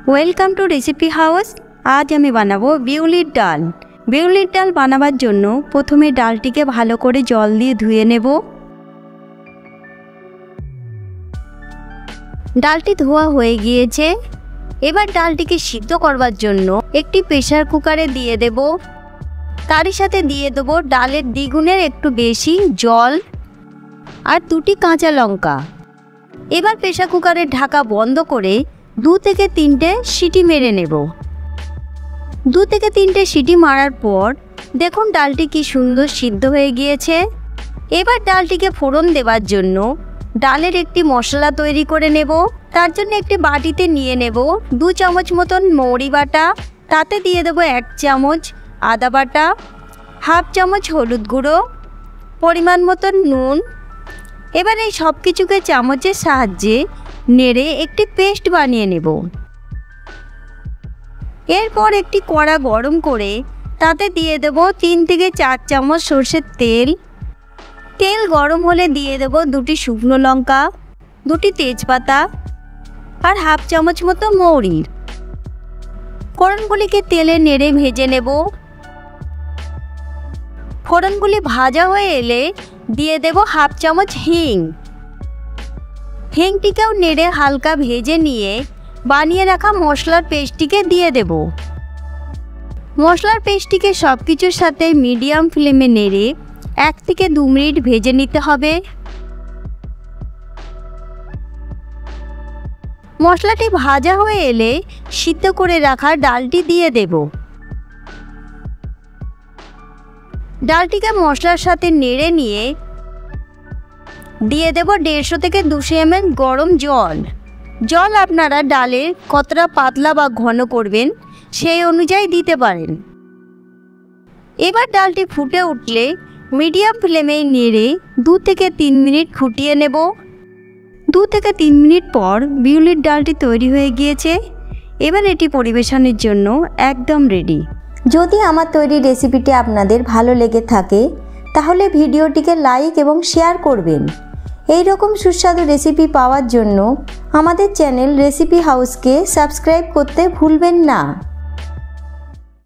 Welcome to recipe house. আজ আমি বানাবো বিউলির ডাল। বিউলির ডাল বানাবার জন্য প্রথমে ডালটিকে ভালো করে জল দিয়ে ধুয়ে নেব। ডালটি ধোয়া হয়ে গিয়েছে। এবার ডালটিকে সিদ্ধ করবার জন্য একটি প্রেসার কুকারে দিয়ে দেব। তারই সাথে দিয়ে দেব ডালের দ্বিগুণের একটু বেশি জল আর 2টি কাঁচা লঙ্কা। এবার প্রেসার কুকারের ঢাকা বন্ধ করে 2 থেকে 3টে সিটি মেরে নেব। 2 থেকে 3টে সিটি মারার পর দেখুন ডালটি কি সুন্দর সিদ্ধ হয়ে গিয়েছে। এবার ডালটিকে ফোড়ন দেওয়ার জন্য ডালের একটি মশলা তৈরি করে নেব। তার জন্য একটি বাটিতে নিয়ে নেব 2 চামচ মতন মৌরি বাটা, তাতে দিয়ে দেব 1 চামচ আদা বাটা, 1/2 চামচ হলুদ গুঁড়ো, পরিমাণ মতন নুন। এবার এই সব কিছুকে চামচের সাহায্যে নেড়ে একটি পেস্ট বানিয়ে নেব। এরপর একটি কড়া গরম করে তাতে দিয়ে দেব 3 থেকে 4 চামচ সরষের তেল। তেল গরম হলে দিয়ে দেব 2টি শুকনো লঙ্কা, 2টি তেজপাতা আর 1/2 চামচ মতো মৌরি। ফোড়নগুলিকে তেলে নেড়ে ভেজে নেব। ফোড়নগুলি ভাজা হয়ে এলে দিয়ে দেব 1/2 চামচ হিং। হিংটিকেও নেড়ে হালকা ভেজে নিয়ে বানিয়ে রাখা মশলার পেস্টটিকে দিয়ে দেব। মশলার পেস্টটিকে সব কিছুর সাথে মিডিয়াম ফ্লেমে নেড়ে 1 থেকে 2 মিনিট ভেজে নিতে হবে। মশলাটি ভাজা হয়ে এলে সিদ্ধ করে রাখা ডালটি দিয়ে দেব। ডালটিকে মশলার সাথে নেড়ে নিয়ে দিয়ে দেব 150 থেকে 200 ml গরম জল। জল আপনারা ডালের কতটা পাতলা বা ঘন করবেন সেই অনুযায়ী দিতে পারেন। এবার ডালটি ফুটে উঠলে মিডিয়াম ফ্লেমে নেড়ে 2 থেকে 3 মিনিট ফুটিয়ে নেব। 2 থেকে 3 মিনিট পর বিউলির ডালটি তৈরি হয়ে গিয়েছে। এবার এটি পরিবেশনের জন্য একদম রেডি। যদি আমার তৈরি রেসিপিটি আপনাদের ভালো লেগে থাকে তাহলে ভিডিওটিকে লাইক এবং শেয়ার করবেন। এই রকম সুস্বাদু রেসিপি পাওয়ার জন্য আমাদের চ্যানেল রেসিপি হাউসকে সাবস্ক্রাইব করতে ভুলবেন না।